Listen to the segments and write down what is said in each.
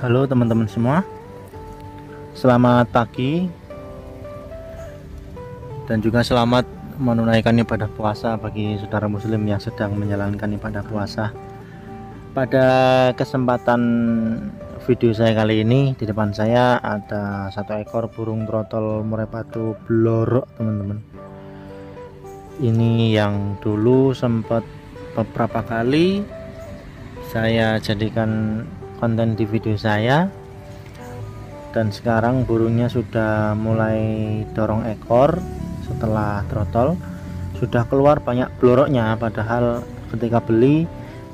Halo teman-teman semua, selamat pagi dan juga selamat menunaikan ibadah puasa bagi saudara muslim yang sedang menjalankan ibadah puasa. Pada kesempatan video saya kali ini, di depan saya ada satu ekor burung trotol murai batu blorok, teman-teman. Ini yang dulu sempat beberapa kali saya jadikan konten di video saya, dan sekarang burungnya sudah mulai dorong ekor setelah trotol, sudah keluar banyak bloroknya, padahal ketika beli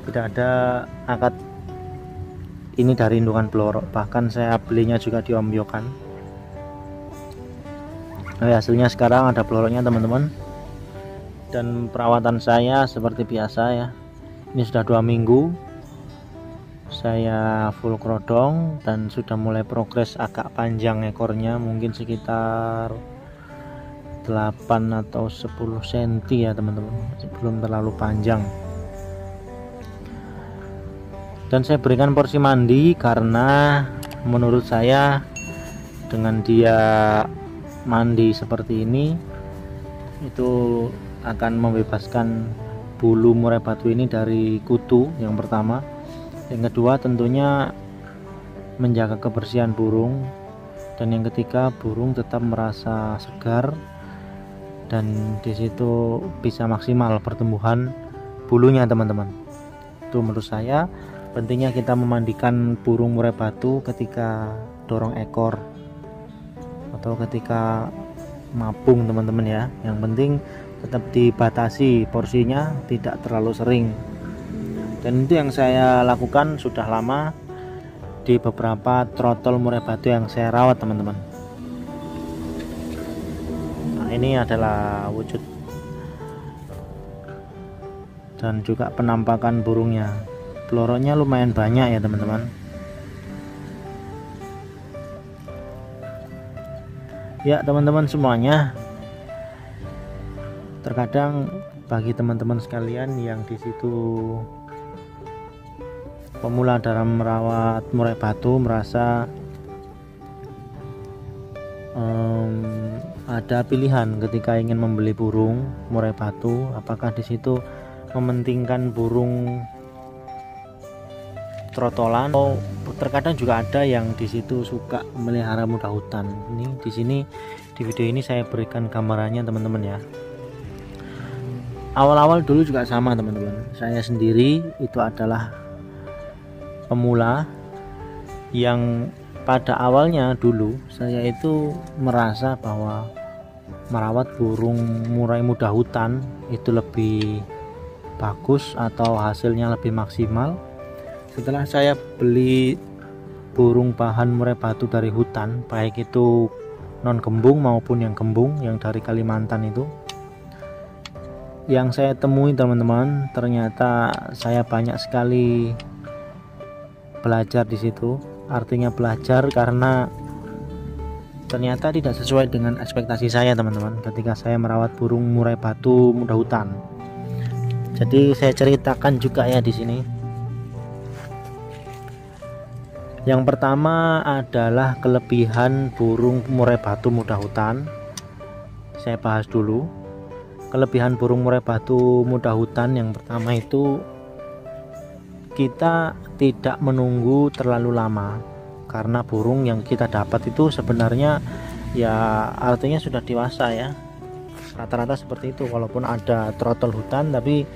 tidak ada akad ini dari indukan blorok, bahkan saya belinya juga di Om Yokan. Nah, hasilnya sekarang ada bloroknya, teman-teman. Dan perawatan saya seperti biasa ya, ini sudah 2 minggu saya full krodong dan sudah mulai progres agak panjang ekornya, mungkin sekitar 8 atau 10 cm ya teman-teman, belum terlalu panjang. Dan saya berikan porsi mandi karena menurut saya dengan dia mandi seperti ini itu akan membebaskan bulu murai batu ini dari kutu, yang pertama. Yang kedua tentunya menjaga kebersihan burung, dan yang ketiga burung tetap merasa segar dan disitu bisa maksimal pertumbuhan bulunya, teman-teman. Itu menurut saya pentingnya kita memandikan burung murai batu ketika dorong ekor atau ketika mapung, teman-teman ya. Yang penting tetap dibatasi porsinya, tidak terlalu sering. Dan itu yang saya lakukan sudah lama di beberapa trotol murai batu yang saya rawat, teman-teman. Nah, ini adalah wujud dan juga penampakan burungnya. Peloroknya lumayan banyak ya teman-teman. Ya teman-teman semuanya, terkadang bagi teman-teman sekalian yang di situ pemula dalam merawat murai batu merasa ada pilihan ketika ingin membeli burung murai batu, apakah di situ mementingkan burung trotolan, atau terkadang juga ada yang di situ suka melihara muda hutan. Ini di sini di video ini saya berikan gambarannya, teman-teman ya. Awal-awal dulu juga sama, teman-teman. Saya sendiri itu adalah pemula yang pada awalnya dulu saya itu merasa bahwa merawat burung murai muda hutan itu lebih bagus atau hasilnya lebih maksimal setelah saya beli burung bahan murai batu dari hutan, baik itu non gembung maupun yang gembung yang dari Kalimantan itu. Yang saya temui, teman-teman, ternyata saya banyak sekali belajar di situ. Artinya belajar karena ternyata tidak sesuai dengan ekspektasi saya, teman-teman, ketika saya merawat burung murai batu muda hutan. Jadi saya ceritakan juga ya di sini. Yang pertama adalah kelebihan burung murai batu muda hutan. Saya bahas dulu kelebihan burung murai batu muda hutan. Yang pertama itu kita tidak menunggu terlalu lama, karena burung yang kita dapat itu sebenarnya ya artinya sudah dewasa ya, rata-rata seperti itu. Walaupun ada trotol hutan, tapi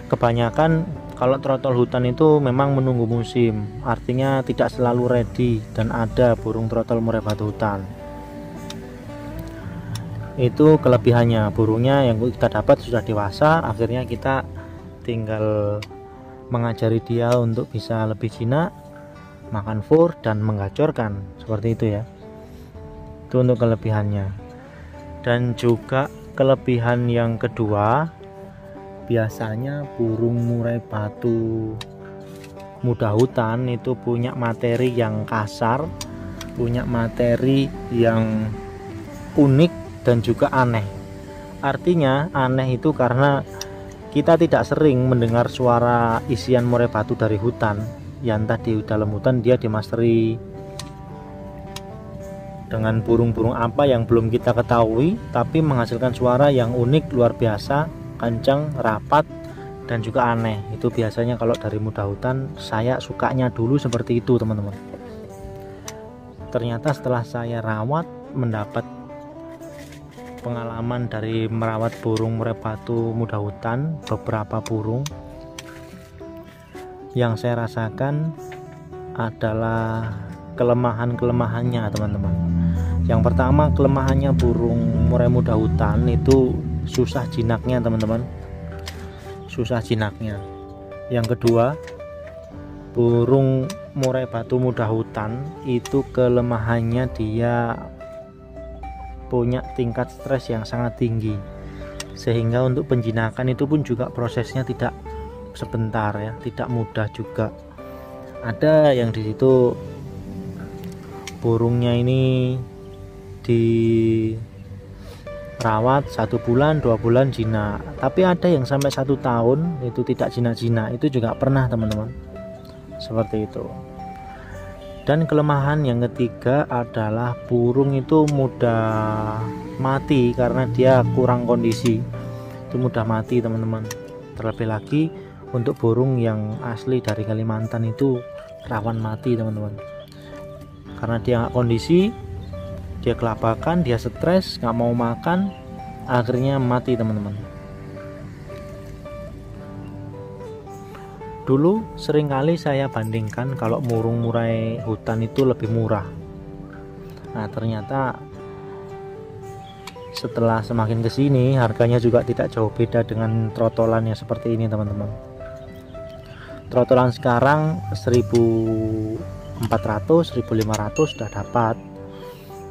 kebanyakan kalau trotol hutan itu memang menunggu musim, artinya tidak selalu ready. Dan ada burung trotol murai batu hutan, itu kelebihannya, burungnya yang kita dapat sudah dewasa, akhirnya kita tinggal mengajari dia untuk bisa lebih jinak, makan fur dan menggacorkan, seperti itu ya. Itu untuk kelebihannya. Dan juga kelebihan yang kedua, biasanya burung murai batu muda hutan itu punya materi yang kasar, punya materi yang unik dan juga aneh. Artinya aneh itu karena kita tidak sering mendengar suara isian murai batu dari hutan ya entah di dalam hutan dia dimasteri dengan burung-burung apa yang belum kita ketahui, tapi menghasilkan suara yang unik, luar biasa, kencang, rapat, dan juga aneh. Itu biasanya kalau dari muda hutan, saya sukanya dulu seperti itu teman-teman. Ternyata setelah saya rawat, mendapat pengalaman dari merawat burung murai batu muda hutan, beberapa burung, yang saya rasakan adalah kelemahan-kelemahannya teman-teman. Yang pertama, kelemahannya burung murai muda hutan itu susah jinaknya teman-teman, susah jinaknya. Yang kedua, burung murai batu muda hutan itu kelemahannya dia punya tingkat stres yang sangat tinggi, sehingga untuk penjinakan itu pun juga prosesnya tidak sebentar ya, tidak mudah juga. Ada yang di situ burungnya ini dirawat 1 bulan 2 bulan jinak, tapi ada yang sampai 1 tahun itu tidak jinak-jinak, itu juga pernah teman-teman, seperti itu. Dan kelemahan yang ketiga adalah burung itu mudah mati karena dia kurang kondisi, itu mudah mati teman-teman. Terlebih lagi untuk burung yang asli dari Kalimantan itu rawan mati teman-teman, karena dia nggak kondisi, dia kelabakan, dia stres, nggak mau makan, akhirnya mati teman-teman. Dulu seringkali saya bandingkan kalau burung murai hutan itu lebih murah. Nah ternyata setelah semakin kesini harganya juga tidak jauh beda dengan trotolannya seperti ini teman-teman. Trotolan sekarang 1.400 1.500 sudah dapat.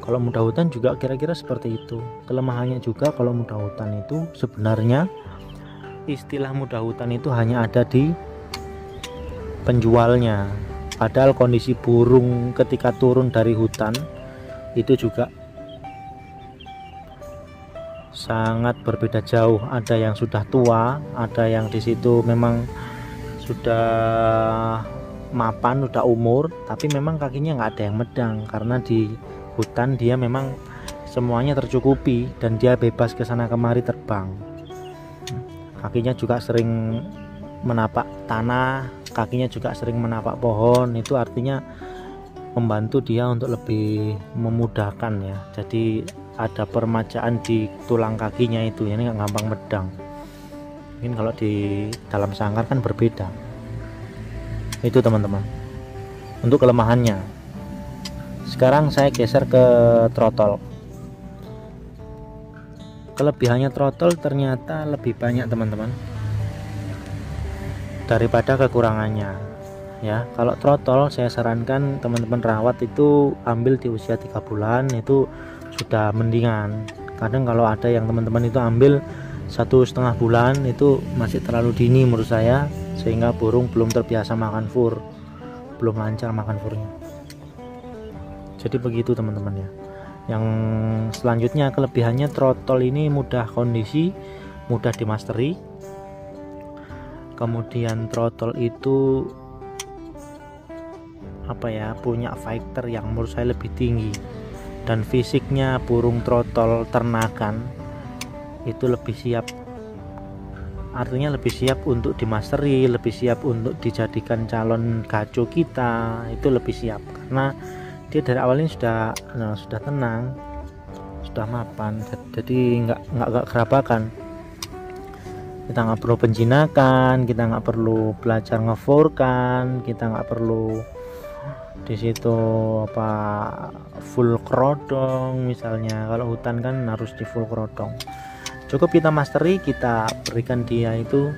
Kalau muda hutan juga kira-kira seperti itu. Kelemahannya juga kalau muda hutan itu sebenarnya istilah muda hutan itu hanya ada di penjualnya, padahal kondisi burung ketika turun dari hutan itu juga sangat berbeda jauh. Ada yang sudah tua, ada yang di situ memang sudah mapan, sudah umur, tapi memang kakinya nggak ada yang medang karena di hutan dia memang semuanya tercukupi dan dia bebas ke sana kemari terbang. Kakinya juga sering menapak tanah, kakinya juga sering menapak pohon, itu artinya membantu dia untuk lebih memudahkan ya. Jadi ada permajaan di tulang kakinya itu, ini nggak gampang medang. Mungkin kalau di dalam sangkar kan berbeda. Itu teman-teman untuk kelemahannya. Sekarang saya geser ke trotol. Kelebihannya trotol ternyata lebih banyak teman-teman daripada kekurangannya ya. Kalau trotol saya sarankan teman-teman rawat itu ambil di usia 3 bulan, itu sudah mendingan. Kadang kalau ada yang teman-teman itu ambil 1,5 bulan itu masih terlalu dini menurut saya, sehingga burung belum terbiasa makan fur, belum lancar makan furnya. Jadi begitu teman-teman ya. Yang selanjutnya kelebihannya trotol ini mudah kondisi, mudah dimasteri. Kemudian trotol itu punya fighter yang menurut saya lebih tinggi, dan fisiknya burung trotol ternakan itu lebih siap, artinya lebih siap untuk dimasteri, lebih siap untuk dijadikan calon gaco kita, itu lebih siap karena dia dari awalnya sudah tenang, sudah mapan, jadi nggak kerabakan. Kita nggak perlu penjinakan, kita nggak perlu belajar ngeforkan, kita nggak perlu di situ full kerodong misalnya. Kalau hutan kan harus di full kerodong. Cukup kita masteri, kita berikan dia itu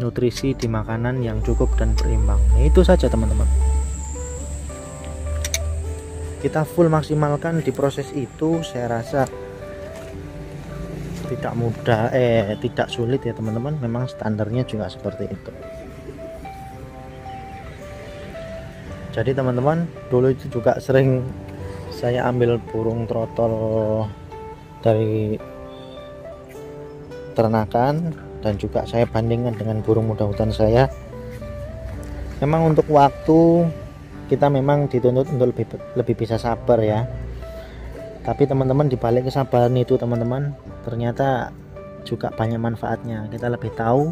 nutrisi di makanan yang cukup dan berimbang. Nah, itu saja teman-teman. Kita full maksimalkan di proses itu, saya rasa tidak mudah, tidak sulit ya teman-teman. Memang standarnya juga seperti itu. Jadi teman-teman, dulu itu juga sering saya ambil burung trotol dari ternakan dan juga saya bandingkan dengan burung muda hutan saya. Memang untuk waktu kita memang dituntut untuk lebih bisa sabar ya, tapi teman-teman dibalik kesabaran itu teman-teman ternyata juga banyak manfaatnya. Kita lebih tahu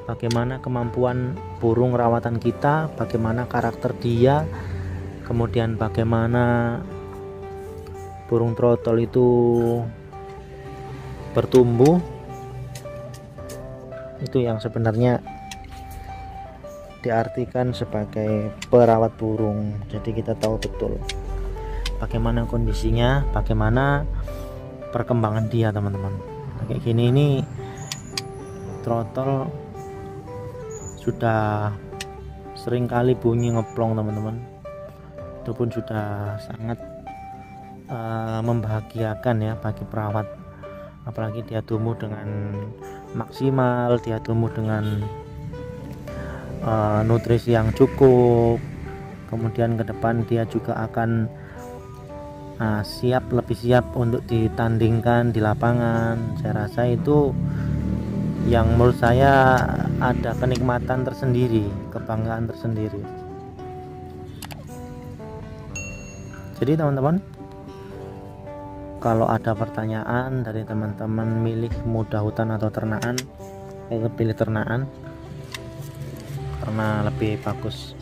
bagaimana kemampuan burung rawatan kita, bagaimana karakter dia, kemudian bagaimana burung trotol itu bertumbuh. Itu yang sebenarnya diartikan sebagai perawat burung. Jadi kita tahu betul bagaimana kondisinya, bagaimana perkembangan dia teman-teman. Kayak gini ini trotol sudah sering kali bunyi ngeplong teman-teman. Itu pun sudah sangat membahagiakan ya bagi perawat, apalagi dia tumbuh dengan maksimal, dia tumbuh dengan nutrisi yang cukup, kemudian ke depan dia juga akan lebih siap untuk ditandingkan di lapangan. Saya rasa itu yang menurut saya ada kenikmatan tersendiri, kebanggaan tersendiri. Jadi teman-teman, kalau ada pertanyaan dari teman-teman milih muda hutan atau ternakan, pilih ternakan karena lebih bagus